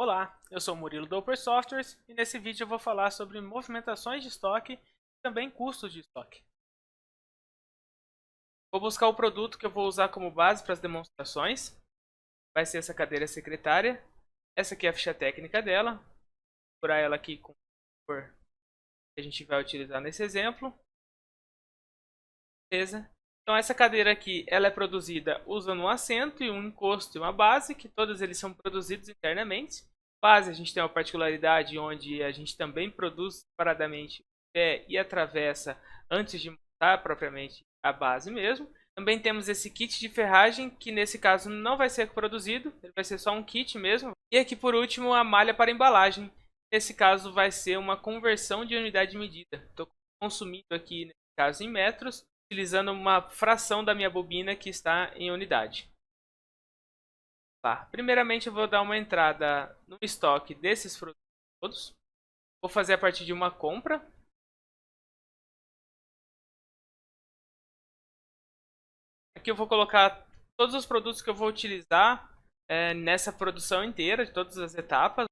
Olá, eu sou o Murilo do Upper Softwares e nesse vídeo eu vou falar sobre movimentações de estoque e também custos de estoque. Vou buscar o produto que eu vou usar como base para as demonstrações. Vai ser essa cadeira secretária. Essa aqui é a ficha técnica dela. Vou procurar ela aqui com a cor que a gente vai utilizar nesse exemplo. Beleza. Então essa cadeira aqui ela é produzida usando um assento e um encosto e uma base, que todos eles são produzidos internamente. Base, a gente tem uma particularidade onde a gente também produz separadamente o pé e a travessa antes de montar propriamente a base mesmo. Também temos esse kit de ferragem, que nesse caso não vai ser produzido, ele vai ser só um kit mesmo. E aqui por último a malha para embalagem. Nesse caso vai ser uma conversão de unidade de medida. Estou consumindo aqui, nesse caso, em metros, utilizando uma fração da minha bobina que está em unidade. Tá. Primeiramente eu vou dar uma entrada no estoque desses produtos todos. Vou fazer a partir de uma compra. Aqui eu vou colocar todos os produtos que eu vou utilizar nessa produção inteira, de todas as etapas.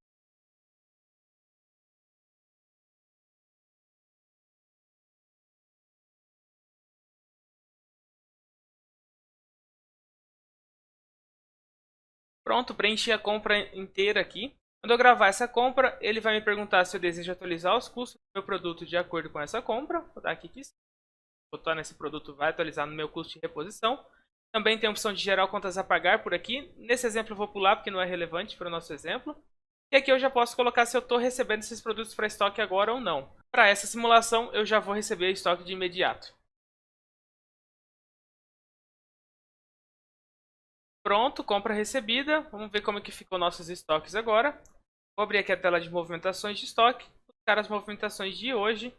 Pronto, preenchi a compra inteira aqui. Quando eu gravar essa compra, ele vai me perguntar se eu desejo atualizar os custos do meu produto de acordo com essa compra. Vou dar aqui que sim. Botar nesse produto vai atualizar no meu custo de reposição. Também tem a opção de gerar contas a pagar por aqui. Nesse exemplo eu vou pular porque não é relevante para o nosso exemplo. E aqui eu já posso colocar se eu estou recebendo esses produtos para estoque agora ou não. Para essa simulação eu já vou receber estoque de imediato. Pronto, compra recebida. Vamos ver como é que ficou nossos estoques agora. Vou abrir aqui a tela de movimentações de estoque, buscar as movimentações de hoje.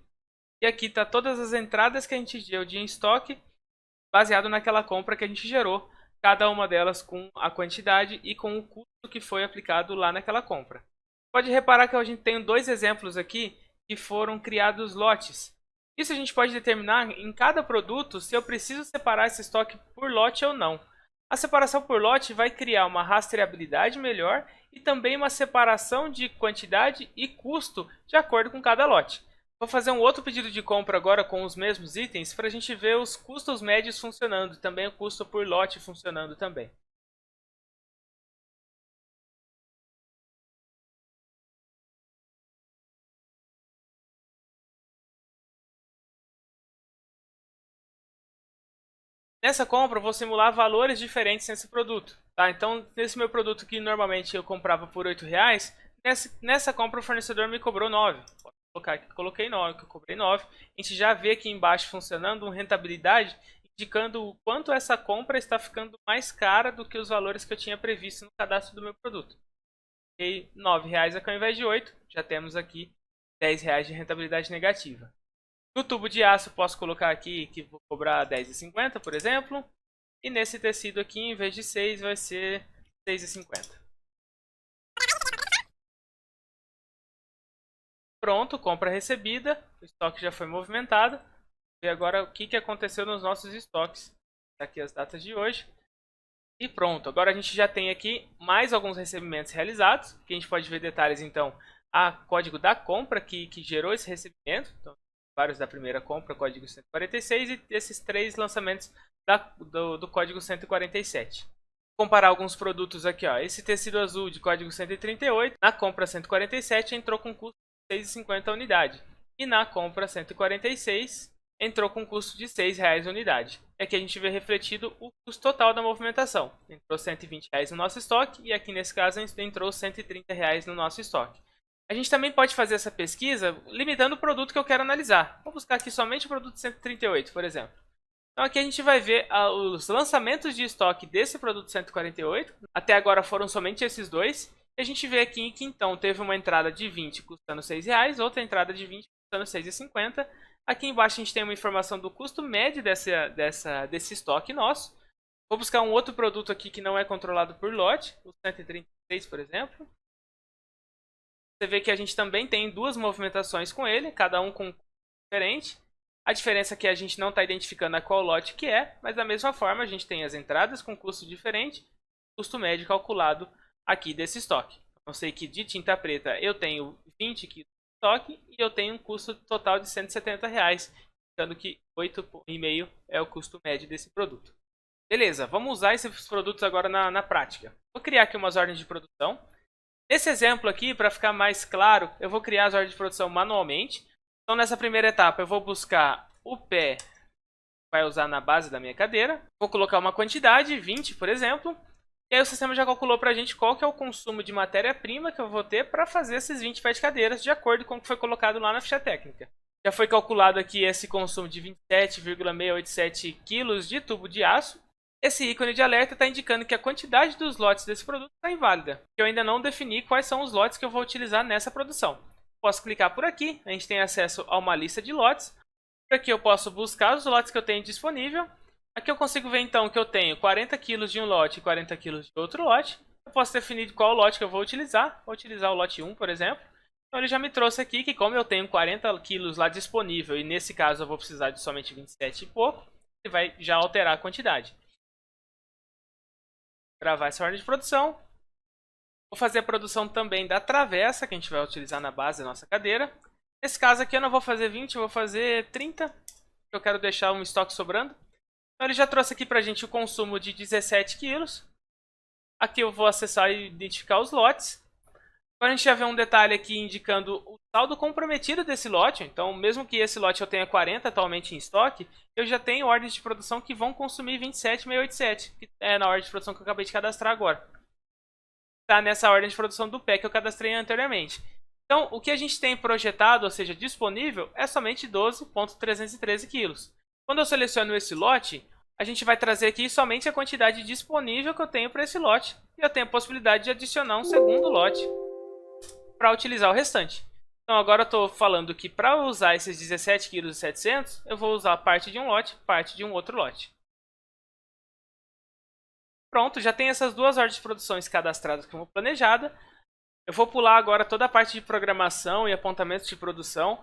E aqui está todas as entradas que a gente deu de estoque, baseado naquela compra que a gente gerou. Cada uma delas com a quantidade e com o custo que foi aplicado lá naquela compra. Pode reparar que a gente tem dois exemplos aqui que foram criados lotes. Isso a gente pode determinar em cada produto se eu preciso separar esse estoque por lote ou não. A separação por lote vai criar uma rastreabilidade melhor e também uma separação de quantidade e custo de acordo com cada lote. Vou fazer um outro pedido de compra agora com os mesmos itens para a gente ver os custos médios funcionando e também o custo por lote funcionando também. Nessa compra eu vou simular valores diferentes nesse produto. Tá? Então, nesse meu produto que normalmente eu comprava por R$8, nessa compra o fornecedor me cobrou 9. Posso colocar aqui que eu coloquei 9, que eu cobrei 9. A gente já vê aqui embaixo funcionando uma rentabilidade, indicando o quanto essa compra está ficando mais cara do que os valores que eu tinha previsto no cadastro do meu produto. E R$9 aqui ao invés de 8, já temos aqui R$10 de rentabilidade negativa. No tubo de aço posso colocar aqui que vou cobrar R$10,50, por exemplo. E nesse tecido aqui, em vez de 6, vai ser R$6,50. Pronto, compra recebida. O estoque já foi movimentado. Vamos ver agora o que aconteceu nos nossos estoques. Aqui as datas de hoje. E pronto, agora a gente já tem aqui mais alguns recebimentos realizados. Que a gente pode ver detalhes então. A código da compra que gerou esse recebimento. Então, vários da primeira compra, código 146, e esses 3 lançamentos do código 147. Vou comparar alguns produtos aqui, ó. Esse tecido azul de código 138, na compra 147 entrou com custo de R$6,50 a unidade. E na compra 146 entrou com custo de R$6 a unidade. Aqui a gente vê refletido o custo total da movimentação. Entrou R$120 no nosso estoque e aqui nesse caso entrou R$130 no nosso estoque. A gente também pode fazer essa pesquisa limitando o produto que eu quero analisar. Vou buscar aqui somente o produto 138, por exemplo. Então aqui a gente vai ver os lançamentos de estoque desse produto 148. Até agora foram somente esses dois. E a gente vê aqui que então teve uma entrada de 20 custando R$6, outra entrada de 20 custando R$6,50. Aqui embaixo a gente tem uma informação do custo médio desse estoque nosso. Vou buscar um outro produto aqui que não é controlado por lote, o 136, por exemplo. Você vê que a gente também tem duas movimentações com ele, cada um com um custo diferente. A diferença é que a gente não está identificando a qual lote que é, mas da mesma forma a gente tem as entradas com custo diferente, custo médio calculado aqui desse estoque. Eu sei que de tinta preta eu tenho 20 kg de estoque e eu tenho um custo total de R$ 170, indicando que 8,5 é o custo médio desse produto. Beleza, vamos usar esses produtos agora na prática. Vou criar aqui umas ordens de produção. Nesse exemplo aqui, para ficar mais claro, eu vou criar as ordens de produção manualmente. Então, nessa primeira etapa, eu vou buscar o pé que vai usar na base da minha cadeira. Vou colocar uma quantidade, 20, por exemplo. E aí o sistema já calculou para a gente qual que é o consumo de matéria-prima que eu vou ter para fazer esses 20 pés de cadeiras, de acordo com o que foi colocado lá na ficha técnica. Já foi calculado aqui esse consumo de 27,687 kg de tubo de aço. Esse ícone de alerta está indicando que a quantidade dos lotes desse produto está inválida, que eu ainda não defini quais são os lotes que eu vou utilizar nessa produção. Posso clicar por aqui, a gente tem acesso a uma lista de lotes. Por aqui eu posso buscar os lotes que eu tenho disponível. Aqui eu consigo ver então que eu tenho 40 kg de um lote e 40 kg de outro lote. Eu posso definir qual lote que eu vou utilizar o lote 1, por exemplo. Então ele já me trouxe aqui que como eu tenho 40 kg lá disponível e nesse caso eu vou precisar de somente 27 e pouco, ele vai já alterar a quantidade. Gravar essa ordem de produção. Vou fazer a produção também da travessa, que a gente vai utilizar na base da nossa cadeira. Nesse caso aqui eu não vou fazer 20, eu vou fazer 30, porque eu quero deixar um estoque sobrando. Então ele já trouxe aqui pra gente o consumo de 17 kg. Aqui eu vou acessar e identificar os lotes. Agora a gente já vê um detalhe aqui indicando o saldo comprometido desse lote. Então, mesmo que esse lote eu tenha 40 atualmente em estoque, eu já tenho ordens de produção que vão consumir 27,687, que é na ordem de produção que eu acabei de cadastrar agora. Está nessa ordem de produção do pé que eu cadastrei anteriormente. Então, o que a gente tem projetado, ou seja, disponível, é somente 12,313 kg. Quando eu seleciono esse lote, a gente vai trazer aqui somente a quantidade disponível que eu tenho para esse lote. E eu tenho a possibilidade de adicionar um segundo lote para utilizar o restante. Então agora eu estou falando que para usar esses 17,7 kg, eu vou usar parte de um lote, parte de um outro lote. Pronto, já tem essas duas ordens de produções cadastradas como planejada. Eu vou pular agora toda a parte de programação e apontamentos de produção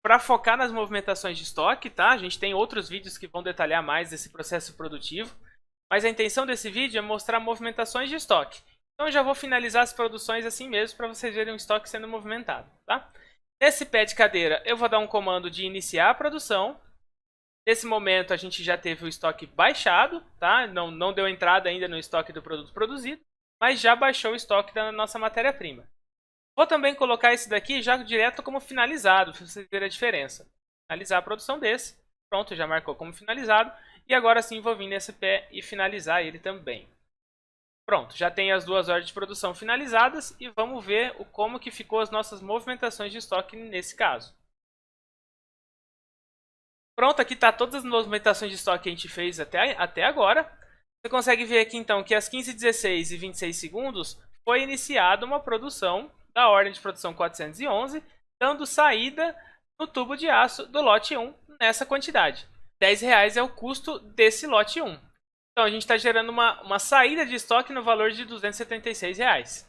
para focar nas movimentações de estoque, tá? A gente tem outros vídeos que vão detalhar mais desse processo produtivo, mas a intenção desse vídeo é mostrar movimentações de estoque. Então eu já vou finalizar as produções assim mesmo para vocês verem o estoque sendo movimentado, tá? Nesse pé de cadeira eu vou dar um comando de iniciar a produção. Nesse momento a gente já teve o estoque baixado, tá? Não deu entrada ainda no estoque do produto produzido, mas já baixou o estoque da nossa matéria-prima. Vou também colocar esse daqui já direto como finalizado, para vocês verem a diferença. Finalizar a produção desse. Pronto, já marcou como finalizado. E agora sim vou vir nesse pé e finalizar ele também. Pronto, já tem as duas ordens de produção finalizadas e vamos ver como que ficou as nossas movimentações de estoque nesse caso. Pronto, aqui está todas as movimentações de estoque que a gente fez até agora. Você consegue ver aqui então que às 15h16 e 26 segundos foi iniciada uma produção da ordem de produção 411, dando saída no tubo de aço do lote 1 nessa quantidade. R$10 é o custo desse lote 1. Então a gente está gerando uma saída de estoque no valor de R$276.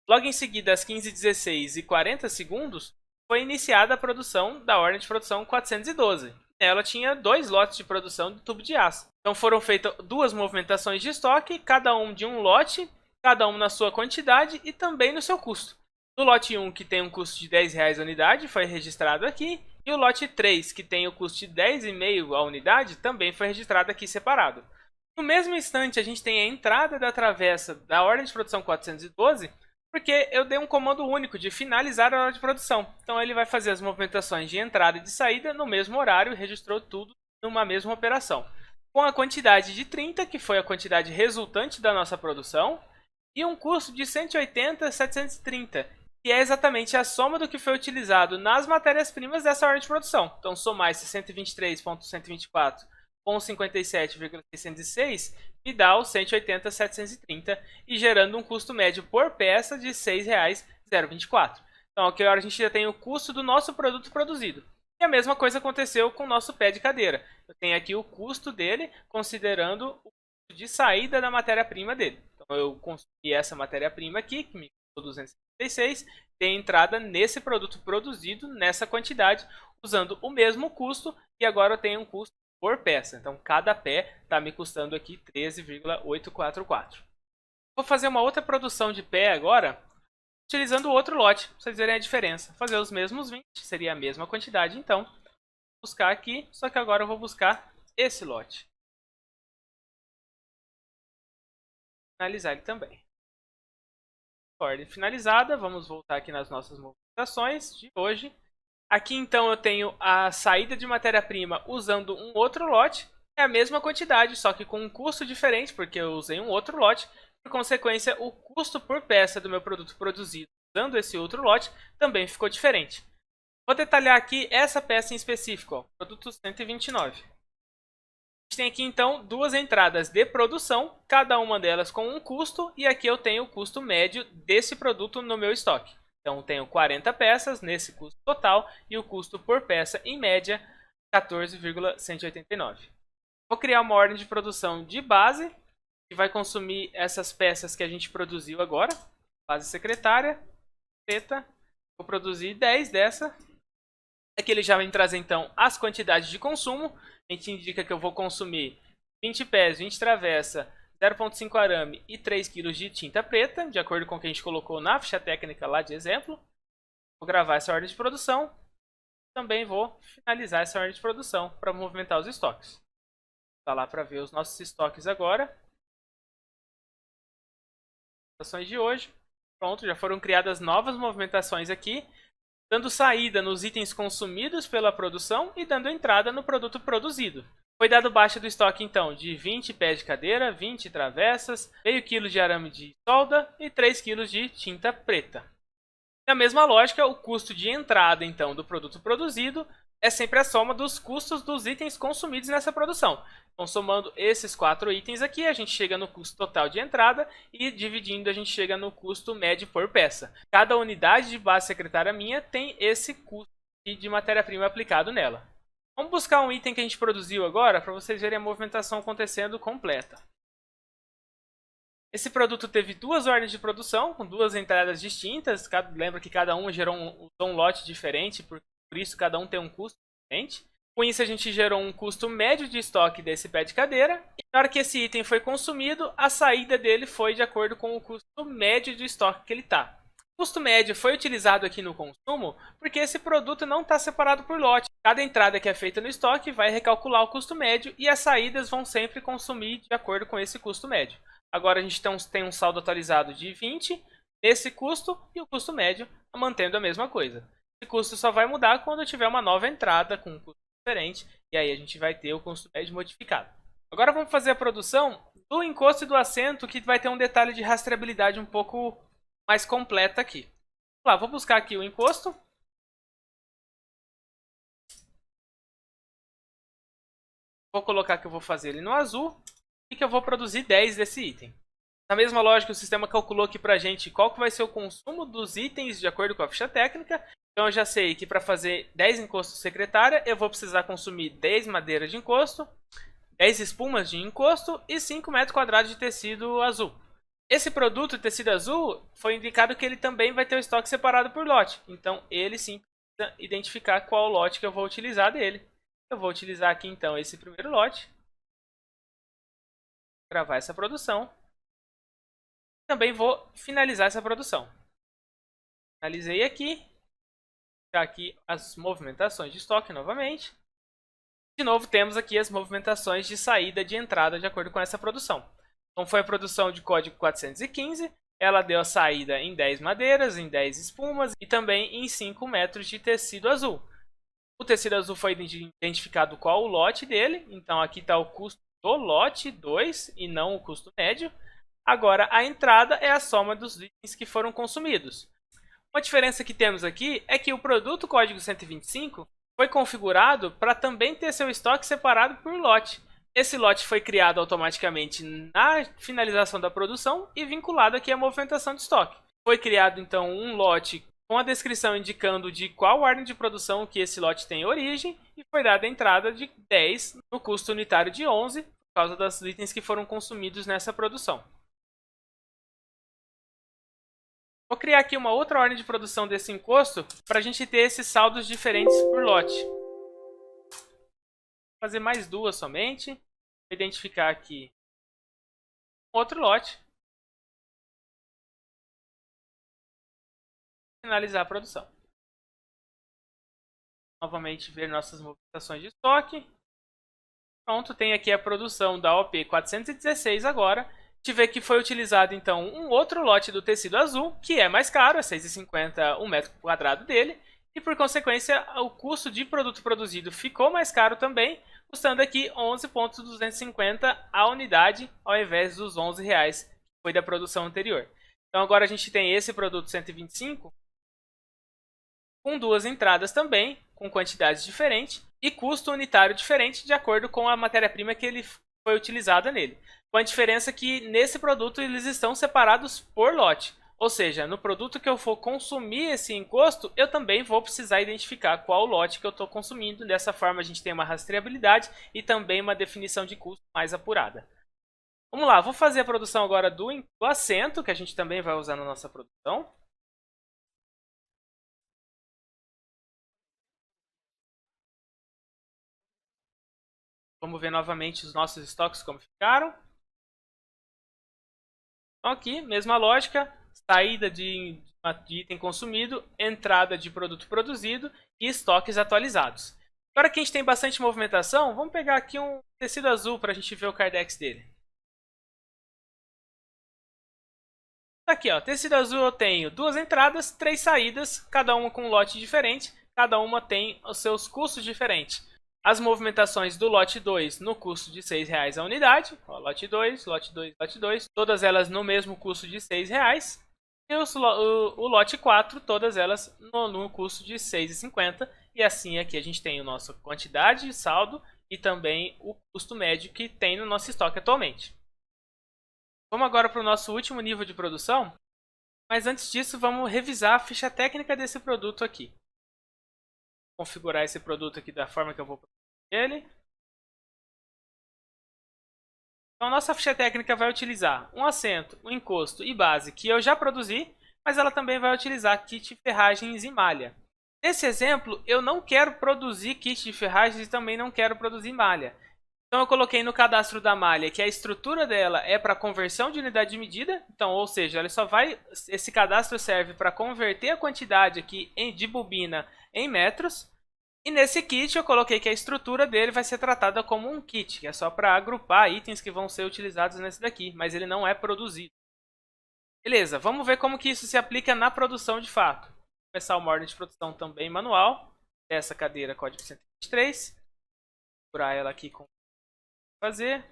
Logo em seguida, às 15h16 e 40 segundos, foi iniciada a produção da ordem de produção 412. Ela tinha 2 lotes de produção de tubo de aço. Então foram feitas 2 movimentações de estoque, cada um de um lote, cada um na sua quantidade e também no seu custo. No lote 1, que tem um custo de R$10 a unidade, foi registrado aqui. E o lote 3, que tem o custo de R$10,5 a unidade, também foi registrado aqui separado. No mesmo instante, a gente tem a entrada da travessa da ordem de produção 412, porque eu dei um comando único de finalizar a ordem de produção. Então ele vai fazer as movimentações de entrada e de saída no mesmo horário e registrou tudo numa mesma operação. Com a quantidade de 30, que foi a quantidade resultante da nossa produção, e um custo de 180,730, que é exatamente a soma do que foi utilizado nas matérias-primas dessa ordem de produção. Então somar esse 123,124 com 57,606 me dá os 180,730 e gerando um custo médio por peça de R$ 6,024. Então aqui agora a gente já tem o custo do nosso produto produzido. E a mesma coisa aconteceu com o nosso pé de cadeira. Eu tenho aqui o custo dele considerando o custo de saída da matéria-prima dele. Então eu consumi essa matéria-prima aqui, que me custou 276, tem entrada nesse produto produzido nessa quantidade, usando o mesmo custo, e agora eu tenho um custo por peça. Então cada pé está me custando aqui 13,844. Vou fazer uma outra produção de pé agora, utilizando o outro lote, para vocês verem a diferença. Fazer os mesmos 20, seria a mesma quantidade, então. Buscar aqui, só que agora eu vou buscar esse lote. Finalizar ele também. Ordem finalizada, vamos voltar aqui nas nossas movimentações de hoje. Aqui então eu tenho a saída de matéria-prima usando um outro lote. É a mesma quantidade, só que com um custo diferente, porque eu usei um outro lote. Por consequência, o custo por peça do meu produto produzido usando esse outro lote também ficou diferente. Vou detalhar aqui essa peça em específico, ó, produto 129. A gente tem aqui então duas entradas de produção, cada uma delas com um custo, e aqui eu tenho o custo médio desse produto no meu estoque. Então eu tenho 40 peças nesse custo total e o custo por peça em média 14,189. Vou criar uma ordem de produção de base, que vai consumir essas peças que a gente produziu agora. Base secretária, preta. Vou produzir 10 dessa. Aqui ele já vai me trazer então as quantidades de consumo. A gente indica que eu vou consumir 20 pés, 20 travessa, 0,5 arame e 3 kg de tinta preta, de acordo com o que a gente colocou na ficha técnica lá de exemplo. Vou gravar essa ordem de produção. Também vou finalizar essa ordem de produção para movimentar os estoques. Tá lá para ver os nossos estoques agora. Movimentações de hoje. Pronto, já foram criadas novas movimentações aqui, dando saída nos itens consumidos pela produção e dando entrada no produto produzido. Foi dado baixa do estoque então de 20 pés de cadeira, 20 travessas, meio quilo de arame de solda e 3 kg de tinta preta. Na mesma lógica, o custo de entrada então do produto produzido é sempre a soma dos custos dos itens consumidos nessa produção. Então, somando esses 4 itens aqui, a gente chega no custo total de entrada e dividindo a gente chega no custo médio por peça. Cada unidade de base secretária minha tem esse custo de matéria-prima aplicado nela. Vamos buscar um item que a gente produziu agora para vocês verem a movimentação acontecendo completa. Esse produto teve duas ordens de produção, com duas entradas distintas. Lembra que cada um gerou um lote diferente, por isso cada um tem um custo diferente. Com isso a gente gerou um custo médio de estoque desse pé de cadeira. E na hora que esse item foi consumido, a saída dele foi de acordo com o custo médio de estoque que ele está. O custo médio foi utilizado aqui no consumo porque esse produto não está separado por lote. Cada entrada que é feita no estoque vai recalcular o custo médio e as saídas vão sempre consumir de acordo com esse custo médio. Agora a gente tem um saldo atualizado de 20 nesse custo e o custo médio mantendo a mesma coisa. Esse custo só vai mudar quando tiver uma nova entrada com um custo diferente e aí a gente vai ter o custo médio modificado. Agora vamos fazer a produção do encosto e do assento, que vai ter um detalhe de rastreabilidade um pouco mais completa aqui. Vamos lá, vou buscar aqui o encosto. Vou colocar que eu vou fazer ele no azul e que eu vou produzir 10 desse item. Na mesma lógica, o sistema calculou aqui pra gente qual que vai ser o consumo dos itens de acordo com a ficha técnica. Então eu já sei que para fazer 10 encostos secretária, eu vou precisar consumir 10 madeiras de encosto, 10 espumas de encosto e 5 metros quadrados de tecido azul. Esse produto, tecido azul, foi indicado que ele também vai ter o estoque separado por lote. Então ele sim precisa identificar qual lote que eu vou utilizar dele. Eu vou utilizar aqui então esse primeiro lote. Gravar essa produção. Também vou finalizar essa produção. Finalizei aqui. Aqui as movimentações de estoque novamente. De novo temos aqui as movimentações de saída e de entrada de acordo com essa produção. Então foi a produção de código 415. Ela deu a saída em 10 madeiras, em 10 espumas e também em 5 metros de tecido azul. O tecido azul foi identificado qual o lote dele. Então aqui está o custo do lote 2 e não o custo médio. Agora a entrada é a soma dos itens que foram consumidos. Uma diferença que temos aqui é que o produto código 125 foi configurado para também ter seu estoque separado por lote. Esse lote foi criado automaticamente na finalização da produção e vinculado aqui à movimentação de estoque. Foi criado então um lote com a descrição indicando de qual ordem de produção que esse lote tem origem e foi dada a entrada de 10 no custo unitário de 11 por causa dos itens que foram consumidos nessa produção. Vou criar aqui uma outra ordem de produção desse encosto para a gente ter esses saldos diferentes por lote. Vou fazer mais duas somente. Vou identificar aqui outro lote. finalizar a produção. Novamente ver nossas movimentações de estoque. Pronto, tem aqui a produção da OP 416 agora. A gente vê que foi utilizado então um outro lote do tecido azul, que é mais caro, é 6,50 o metro quadrado dele. E por consequência, o custo de produto produzido ficou mais caro também, custando aqui 11,250 a unidade, ao invés dos R$11 que foi da produção anterior. Então agora a gente tem esse produto 125, com duas entradas também, com quantidades diferentes e custo unitário diferente de acordo com a matéria-prima que ele foi utilizada nele. Com a diferença que nesse produto eles estão separados por lote. Ou seja, no produto que eu for consumir esse encosto, eu também vou precisar identificar qual lote que eu estou consumindo. Dessa forma a gente tem uma rastreabilidade e também uma definição de custo mais apurada. Vamos lá, vou fazer a produção agora do assento, que a gente também vai usar na nossa produção. Vamos ver novamente os nossos estoques como ficaram. Então aqui, mesma lógica, saída de item consumido, entrada de produto produzido e estoques atualizados. Agora que a gente tem bastante movimentação, vamos pegar aqui um tecido azul para a gente ver o Cardex dele. Aqui, ó, tecido azul eu tenho duas entradas, três saídas, cada uma com um lote diferente, cada uma tem os seus custos diferentes. As movimentações do lote 2 no custo de R$6 a unidade, ó, lote 2, lote 2, lote 2, todas elas no mesmo custo de R$6. E o lote 4, todas elas no custo de R$6,50. E assim aqui a gente tem a nossa quantidade de saldo e também o custo médio que tem no nosso estoque atualmente. Vamos agora para o nosso último nível de produção. Mas antes disso, vamos revisar a ficha técnica desse produto aqui. Vou configurar esse produto aqui da forma que eu vou produzir ele. Então, nossa ficha técnica vai utilizar um assento, um encosto e base que eu já produzi, mas ela também vai utilizar kit ferragens e malha. Nesse exemplo, eu não quero produzir kit de ferragens e também não quero produzir malha. Então eu coloquei no cadastro da malha que a estrutura dela é para conversão de unidade de medida. Então, ou seja, ela só vai, esse cadastro serve para converter a quantidade aqui de bobina em metros. E nesse kit eu coloquei que a estrutura dele vai ser tratada como um kit, que é só para agrupar itens que vão ser utilizados nesse daqui, mas ele não é produzido. Beleza, vamos ver como que isso se aplica na produção de fato. Vou começar uma ordem de produção também manual dessa cadeira código 123. Vou procurar ela aqui com fazer.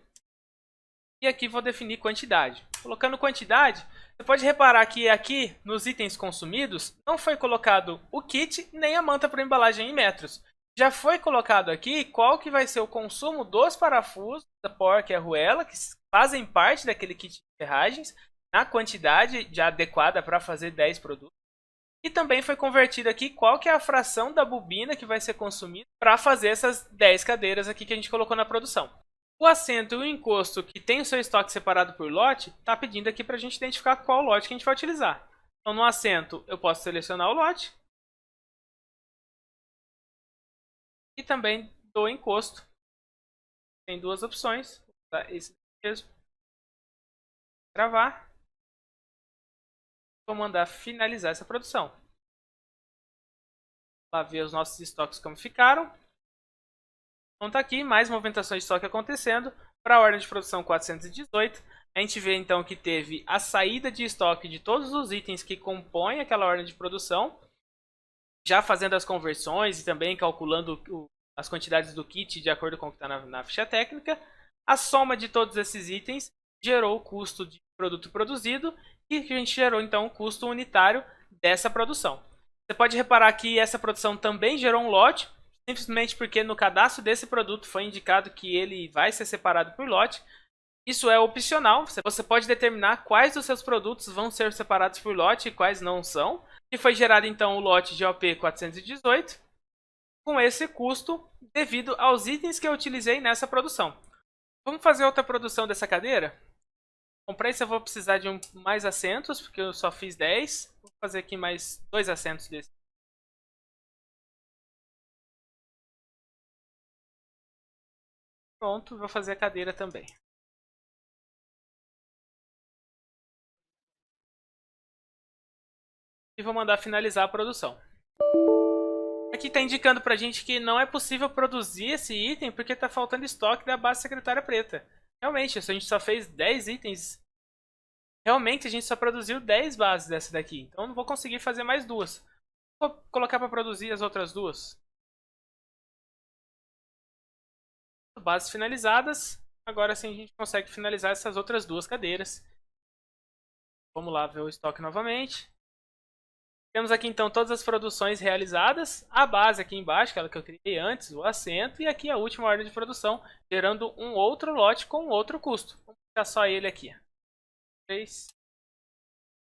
E aqui vou definir quantidade. Colocando quantidade, você pode reparar que aqui nos itens consumidos não foi colocado o kit nem a manta para embalagem em metros. Já foi colocado aqui qual que vai ser o consumo dos parafusos da porca e arruela, que fazem parte daquele kit de ferragens, na quantidade já adequada para fazer 10 produtos. E também foi convertido aqui qual que é a fração da bobina que vai ser consumida para fazer essas 10 cadeiras aqui que a gente colocou na produção. O assento e o encosto que tem o seu estoque separado por lote, está pedindo aqui para a gente identificar qual lote que a gente vai utilizar. Então no assento eu posso selecionar o lote. E também do encosto. Tem duas opções. Esse mesmo. Gravar. Vou mandar finalizar essa produção. Lá ver os nossos estoques como ficaram. Então está aqui mais movimentações de estoque acontecendo. Para a ordem de produção 418, a gente vê então que teve a saída de estoque de todos os itens que compõem aquela ordem de produção, já fazendo as conversões e também calculando as quantidades do kit de acordo com o que está na ficha técnica. A soma de todos esses itens gerou o custo de produto produzido e a gente gerou então o custo unitário dessa produção. Você pode reparar que essa produção também gerou um lote, simplesmente porque no cadastro desse produto foi indicado que ele vai ser separado por lote. Isso é opcional, você pode determinar quais dos seus produtos vão ser separados por lote e quais não são. E foi gerado então o lote de OP 418 com esse custo devido aos itens que eu utilizei nessa produção. Vamos fazer outra produção dessa cadeira? Comprei, se eu vou precisar de mais assentos, porque eu só fiz 10. Vou fazer aqui mais 2 assentos desse. Pronto, vou fazer a cadeira também. e vou mandar finalizar a produção. Aqui está indicando para a gente que não é possível produzir esse item porque está faltando estoque da base secretária preta. Realmente, a gente só fez 10 itens. Realmente a gente só produziu 10 bases dessa daqui. Então não vou conseguir fazer mais duas. Vou colocar para produzir as outras duas. Bases finalizadas. Agora sim a gente consegue finalizar essas outras duas cadeiras. Vamos lá ver o estoque novamente. Temos aqui então todas as produções realizadas. A base aqui embaixo, aquela que eu criei antes, o assento. E aqui a última ordem de produção, gerando um outro lote com outro custo. Vamos deixar só ele aqui. 3.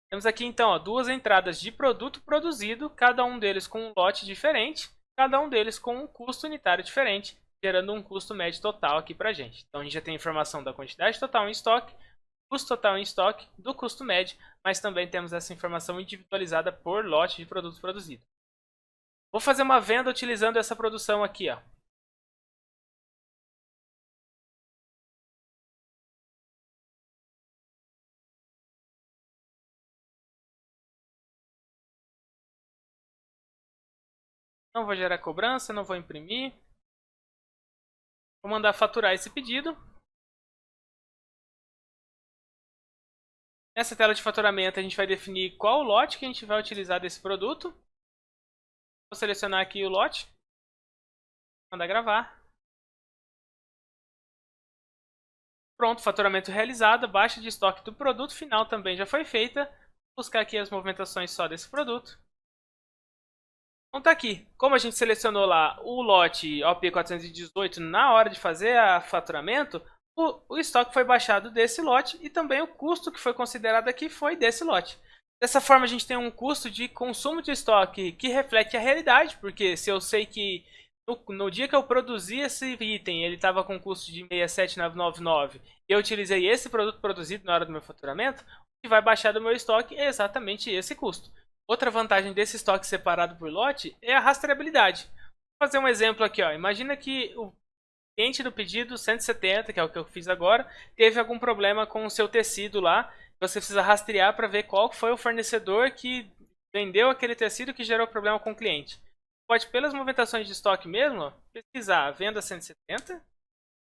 Temos aqui então ó, duas entradas de produto produzido, cada um deles com um lote diferente, cada um deles com um custo unitário diferente, gerando um custo médio total aqui pra gente. Então a gente já tem informação da quantidade total em estoque, custo total em estoque, do custo médio, mas também temos essa informação individualizada por lote de produto produzido. Vou fazer uma venda utilizando essa produção aqui, ó. Não vou gerar cobrança, não vou imprimir. Vou mandar faturar esse pedido. Nessa tela de faturamento a gente vai definir qual lote que a gente vai utilizar desse produto. Vou selecionar aqui o lote. Mandar gravar. Pronto, faturamento realizado. Baixa de estoque do produto final também já foi feita. Vou buscar aqui as movimentações só desse produto. Então tá aqui. Como a gente selecionou lá o lote OP418 na hora de fazer o faturamento, o estoque foi baixado desse lote e também o custo que foi considerado aqui foi desse lote. Dessa forma a gente tem um custo de consumo de estoque que reflete a realidade, porque se eu sei que no dia que eu produzi esse item ele estava com custo de 67,999 e eu utilizei esse produto produzido na hora do meu faturamento, o que vai baixar do meu estoque é exatamente esse custo. Outra vantagem desse estoque separado por lote é a rastreabilidade. Vou fazer um exemplo aqui, ó. Imagina que o cliente do pedido 170, que é o que eu fiz agora, teve algum problema com o seu tecido lá. Você precisa rastrear para ver qual foi o fornecedor que vendeu aquele tecido que gerou problema com o cliente. Pode, pelas movimentações de estoque mesmo, ó, pesquisar venda 170.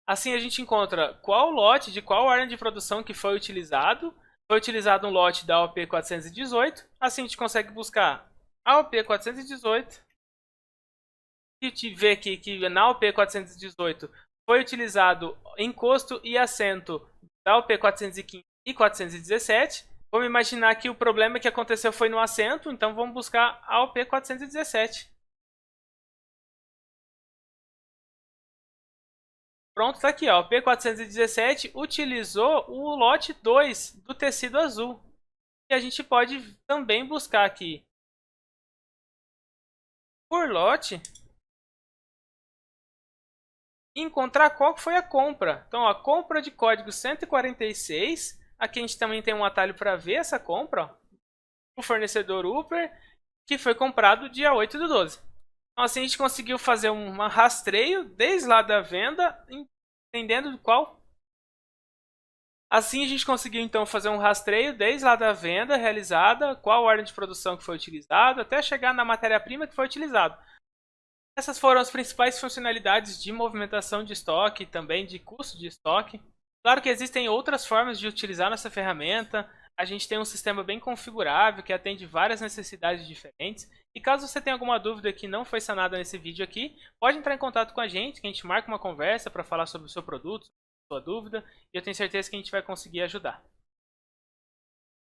Assim a gente encontra qual lote de qual ordem de produção que foi utilizado. Foi utilizado um lote da OP418. Assim a gente consegue buscar a OP418. E ver aqui que na OP418 foi utilizado encosto e assento da OP415 e 417. Vamos imaginar que o problema que aconteceu foi no assento, então vamos buscar a OP417. Pronto, tá aqui, ó. O P417 utilizou o lote 2 do tecido azul. E a gente pode também buscar aqui por lote e encontrar qual foi a compra. Então, a compra de código 146. Aqui a gente também tem um atalho para ver essa compra. Ó, o fornecedor Upper, que foi comprado dia 8/12. Então, assim a gente conseguiu fazer um rastreio desde lá da venda, entendendo qual. Assim a gente conseguiu então fazer um rastreio desde lá da venda realizada, qual ordem de produção que foi utilizada, até chegar na matéria-prima que foi utilizada. Essas foram as principais funcionalidades de movimentação de estoque, também de custo de estoque. Claro que existem outras formas de utilizar nossa ferramenta. A gente tem um sistema bem configurável que atende várias necessidades diferentes. E caso você tenha alguma dúvida que não foi sanada nesse vídeo aqui, pode entrar em contato com a gente, que a gente marca uma conversa para falar sobre o seu produto, sobre a sua dúvida, e eu tenho certeza que a gente vai conseguir ajudar.